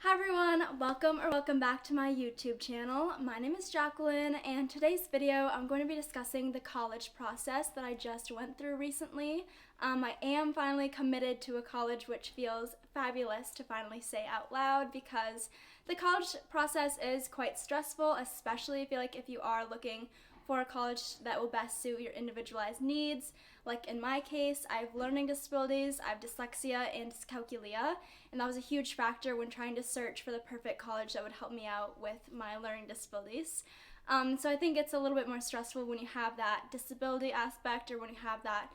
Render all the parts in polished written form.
Hi everyone, welcome back to my YouTube channel. My name is Jacqueline, and today's video I'm going to be discussing the college process that I just went through recently. I am finally committed to a college, which feels fabulous to finally say out loud because the college process is quite stressful, especially if you are looking for a college that will best suit your individualized needs. Like in my case, I have learning disabilities, I have dyslexia and dyscalculia, and that was a huge factor when trying to search for the perfect college that would help me out with my learning disabilities. So I think it's a little bit more stressful when you have that disability aspect or when you have that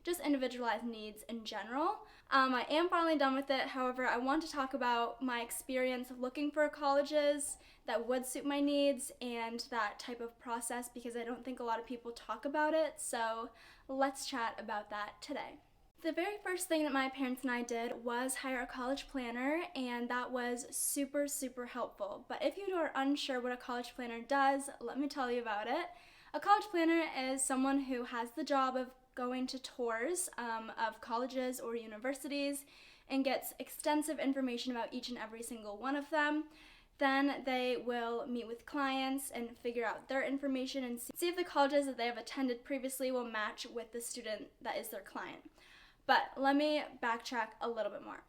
just individualized needs in general. I am finally done with it. However, I want to talk about my experience looking for colleges that would suit my needs and that type of process because I don't think a lot of people talk about it. So let's chat about that today. The very first thing that my parents and I did was hire a college planner, and that was super helpful. But if you are unsure what a college planner does, let me tell you about it. A college planner is someone who has the job of going to tours of colleges or universities and gets extensive information about each and every single one of them. Then they will meet with clients and figure out their information and see if the colleges that they have attended previously will match with the student that is their client. But let me backtrack a little bit more.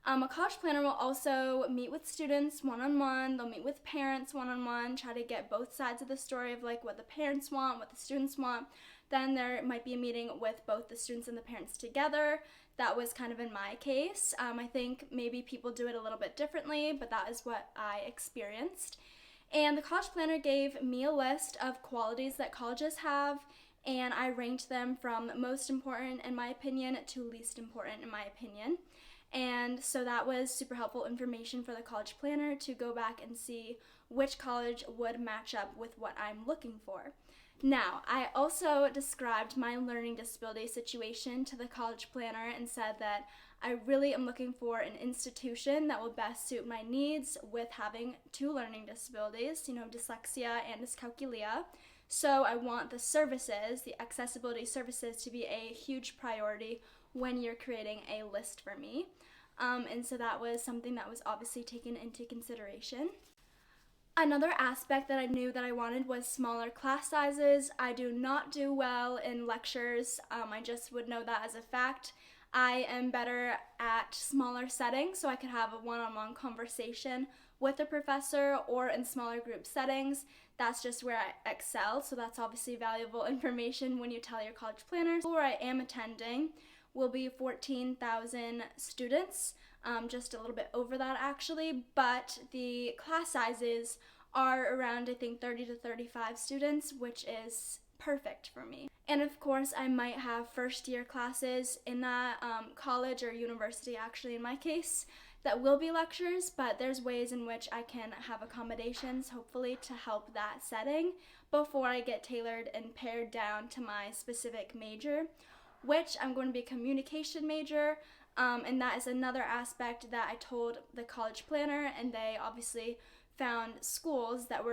A college planner will also meet with students one-on-one, they'll meet with parents one-on-one, try to get both sides of the story of what the parents want, what the students want. Then there might be a meeting with both the students and the parents together. That was kind of in my case. I think maybe people do it a little bit differently, but that is what I experienced. And the college planner gave me a list of qualities that colleges have, and I ranked them from most important in my opinion to least important in my opinion. And so that was super helpful information for the college planner to go back and see which college would match up with what I'm looking for. Now, I also described my learning disability situation to the college planner and said that I really am looking for an institution that will best suit my needs with having two learning disabilities, dyslexia and dyscalculia. So I want the services, the accessibility services, to be a huge priority when you're creating a list for me. And so that was something that was obviously taken into consideration. Another aspect that I knew that I wanted was smaller class sizes. I do not do well in lectures. I just would know that as a fact. I am better at smaller settings, so I could have a one-on-one conversation with a professor or in smaller group settings. That's just where I excel, so that's obviously valuable information when you tell your college planners. Where I am attending will be 14,000 students, just a little bit over that actually, but the class sizes are around, I think, 30 to 35 students, which is perfect for me. And of course, I might have first year classes in that college or university, actually in my case, that will be lectures, but there's ways in which I can have accommodations, hopefully, to help that setting before I get tailored and pared down to my specific major, which I'm going to be a communication major, and that is another aspect that I told the college planner, and they obviously found schools that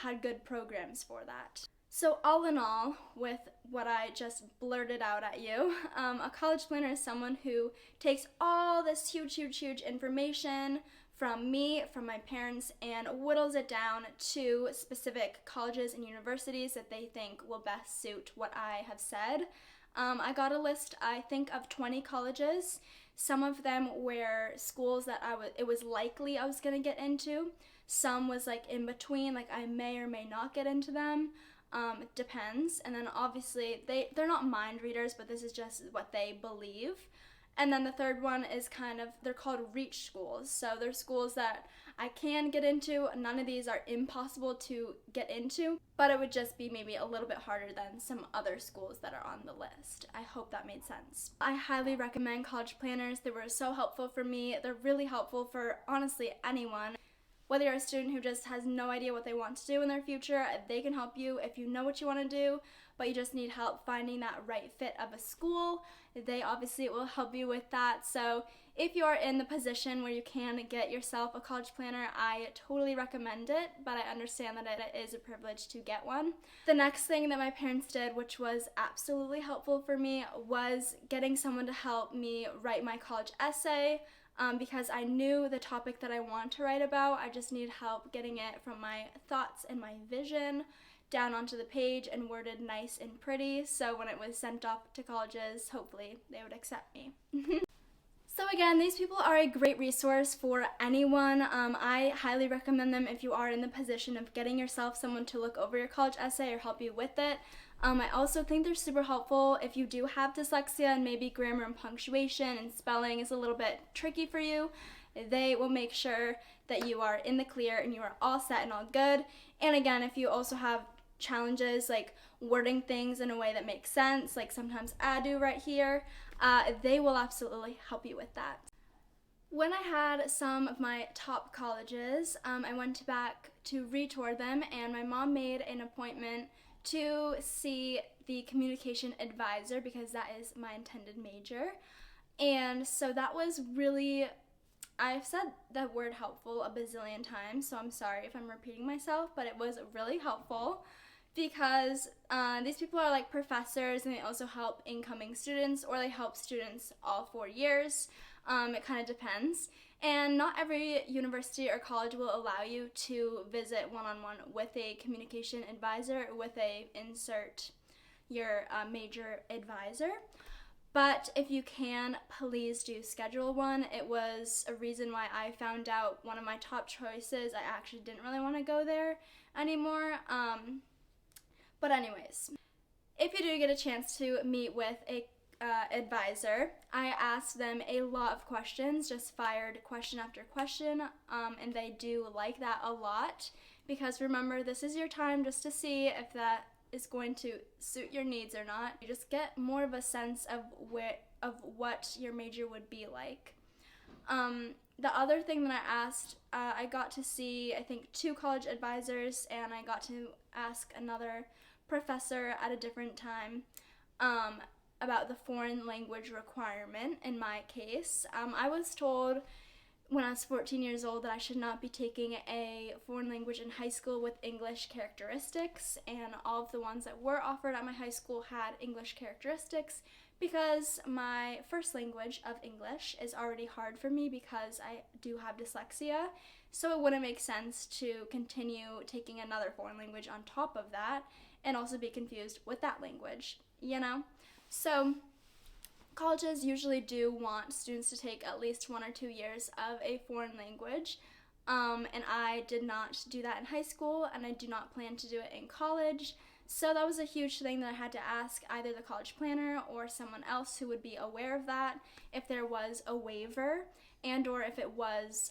had good programs for that. So all in all, with what I just blurted out at you, a college planner is someone who takes all this huge information from me, from my parents, and whittles it down to specific colleges and universities that they think will best suit what I have said. I got a list, I think, of 20 colleges. Some of them were schools that it was likely I was going to get into. Some was in between, I may or may not get into them. It depends. And then obviously they're not mind readers, but this is just what they believe. And then the third one is they're called reach schools. So they're schools that I can get into. None of these are impossible to get into, but it would just be maybe a little bit harder than some other schools that are on the list. I hope that made sense. I highly recommend college planners. They were so helpful for me. They're really helpful for honestly anyone. Whether you're a student who just has no idea what they want to do in their future, they can help you if you know what you want to do, but you just need help finding that right fit of a school. They obviously will help you with that. So if you are in the position where you can get yourself a college planner, I totally recommend it, but I understand that it is a privilege to get one. The next thing that my parents did, which was absolutely helpful for me, was getting someone to help me write my college essay. because I knew the topic that I want to write about. I just needed help getting it from my thoughts and my vision down onto the page and worded nice and pretty, so when it was sent off to colleges, hopefully they would accept me. So again, these people are a great resource for anyone. I highly recommend them if you are in the position of getting yourself someone to look over your college essay or help you with it. I also think they're super helpful if you do have dyslexia and maybe grammar and punctuation and spelling is a little bit tricky for you. They will make sure that you are in the clear and you are all set and all good. And again, if you also have challenges like wording things in a way that makes sense, like sometimes I do right here, they will absolutely help you with that. When I had some of my top colleges, I went back to retour them, and my mom made an appointment to see the communication advisor because that is my intended major. And so that was really, I've said the word helpful a bazillion times, so I'm sorry if I'm repeating myself, but it was really helpful because these people are like professors, and they also help incoming students, or they help students all 4 years. It kind of depends. And not every university or college will allow you to visit one-on-one with a communication advisor, with a insert your major advisor. But if you can, please do schedule one. It was a reason why I found out one of my top choices, I actually didn't really want to go there anymore. But anyways, if you do get a chance to meet with a advisor, I asked them a lot of questions, just fired question after question, and they do like that a lot because remember, this is your time just to see if that is going to suit your needs or not. You just get more of a sense of what your major would be like. The other thing that I asked, I got to see, I think, 2 college advisors, and I got to ask another professor at a different time about the foreign language requirement in my case. I was told when I was 14 years old that I should not be taking a foreign language in high school with English characteristics, and all of the ones that were offered at my high school had English characteristics because my first language of English is already hard for me because I do have dyslexia, so it wouldn't make sense to continue taking another foreign language on top of that and also be confused with that language, you know? So colleges usually do want students to take at least 1 or 2 years of a foreign language, and I did not do that in high school, and I do not plan to do it in college. So that was a huge thing that I had to ask either the college planner or someone else who would be aware of that, if there was a waiver and or if it was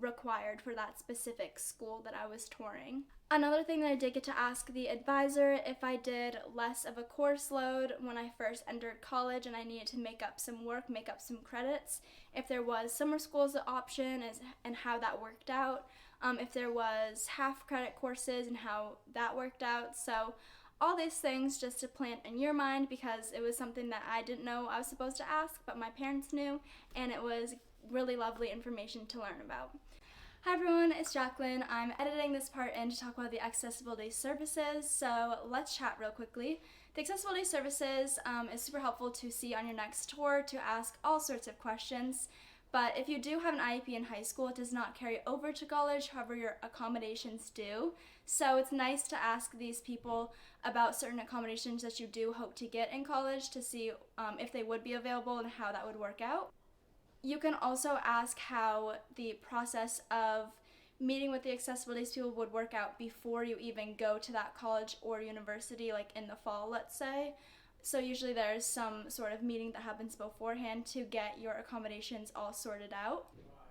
required for that specific school that I was touring. Another thing that I did get to ask the advisor if I did less of a course load when I first entered college and I needed to make up some work, make up some credits, if there was summer school as an option and how that worked out, if there was half credit courses and how that worked out. So all these things just to plant in your mind because it was something that I didn't know I was supposed to ask, but my parents knew, and it was really lovely information to learn about. Hi everyone, it's Jacqueline. I'm editing this part in to talk about the accessibility services, so let's chat real quickly. The accessibility services is super helpful to see on your next tour to ask all sorts of questions, but if you do have an IEP in high school, it does not carry over to college, however your accommodations do. So it's nice to ask these people about certain accommodations that you do hope to get in college to see if they would be available and how that would work out. You can also ask how the process of meeting with the accessibility people would work out before you even go to that college or university, like in the fall, let's say. So usually there's some sort of meeting that happens beforehand to get your accommodations all sorted out.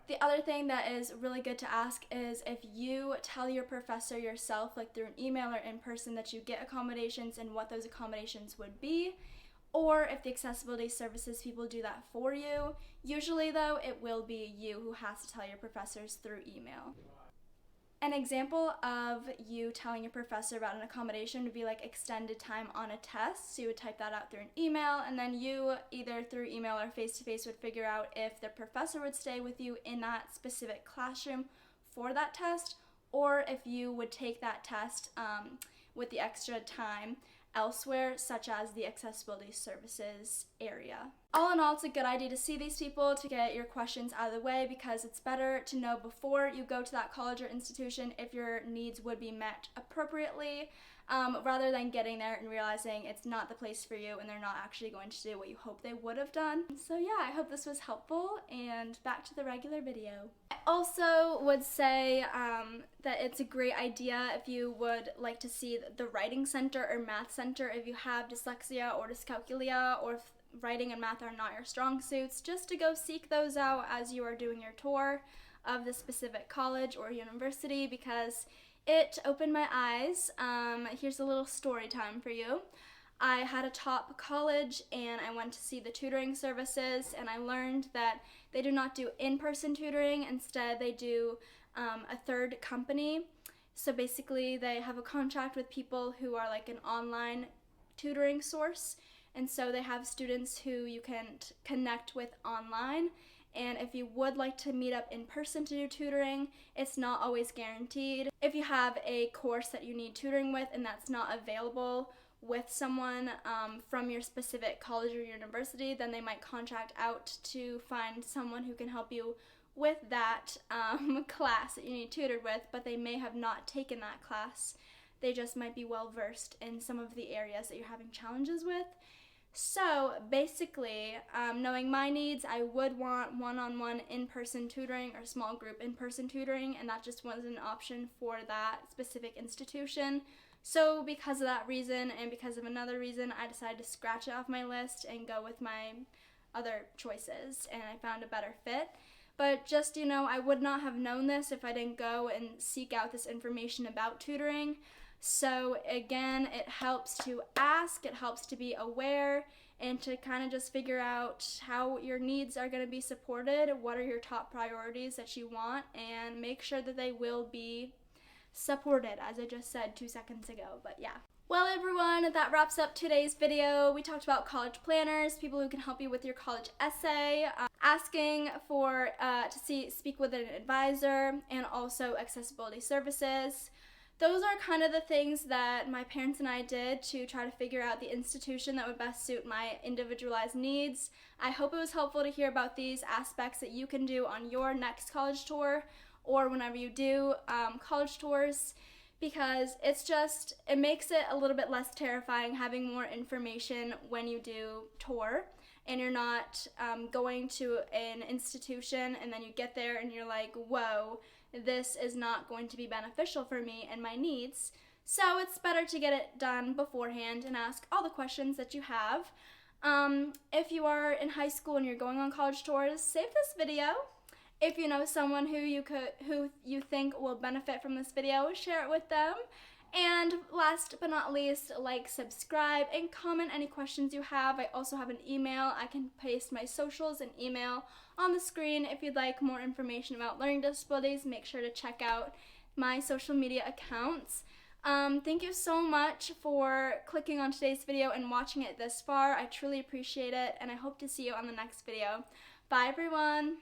The other thing that is really good to ask is if you tell your professor yourself, like through an email or in person, that you get accommodations and what those accommodations would be, or if the accessibility services people do that for you. Usually though, it will be you who has to tell your professors through email. An example of you telling your professor about an accommodation would be like extended time on a test. So you would type that out through an email, and then you either through email or face-to-face would figure out if the professor would stay with you in that specific classroom for that test, or if you would take that test with the extra time elsewhere, such as the accessibility services area. All in all, it's a good idea to see these people to get your questions out of the way, because it's better to know before you go to that college or institution if your needs would be met appropriately, rather than getting there and realizing it's not the place for you and they're not actually going to do what you hope they would have done. So yeah, I hope this was helpful, and back to the regular video. I also would say that it's a great idea if you would like to see the writing center or math center if you have dyslexia or dyscalculia, or if writing and math are not your strong suits, just to go seek those out as you are doing your tour of the specific college or university, because it opened my eyes. Here's a little story time for you. I had a top college and I went to see the tutoring services, and I learned that they do not do in-person tutoring. Instead, they do a third company. So basically, they have a contract with people who are like an online tutoring source, and so they have students who you can connect with online. And if you would like to meet up in person to do tutoring, it's not always guaranteed. If you have a course that you need tutoring with and that's not available with someone from your specific college or university, then they might contract out to find someone who can help you with that class that you need tutored with, but they may have not taken that class. They just might be well versed in some of the areas that you're having challenges with. So basically, knowing my needs, I would want one-on-one in-person tutoring or small group in-person tutoring, and that just wasn't an option for that specific institution. So because of that reason and because of another reason, I decided to scratch it off my list and go with my other choices, and I found a better fit. But just, I would not have known this if I didn't go and seek out this information about tutoring. So again, it helps to ask, it helps to be aware, and to kind of just figure out how your needs are going to be supported, what are your top priorities that you want, and make sure that they will be supported, as I just said 2 seconds ago. But yeah. Well everyone, that wraps up today's video. We talked about college planners, people who can help you with your college essay, asking for to speak with an advisor, and also accessibility services. Those are kind of the things that my parents and I did to try to figure out the institution that would best suit my individualized needs. I hope it was helpful to hear about these aspects that you can do on your next college tour, or whenever you do college tours, because it makes it a little bit less terrifying having more information when you do tour, and you're not going to an institution and then you get there and you're like, whoa, this is not going to be beneficial for me and my needs. So it's better to get it done beforehand and ask all the questions that you have. If you are in high school and you're going on college tours, save this video. If you know someone who you think will benefit from this video, share it with them. And last but not least, like, subscribe, and comment any questions you have. I also have an email. I can paste my socials and email on the screen. If you'd like more information about learning disabilities, make sure to check out my social media accounts. Thank you so much for clicking on today's video and watching it this far. I truly appreciate it, and I hope to see you on the next video. Bye everyone!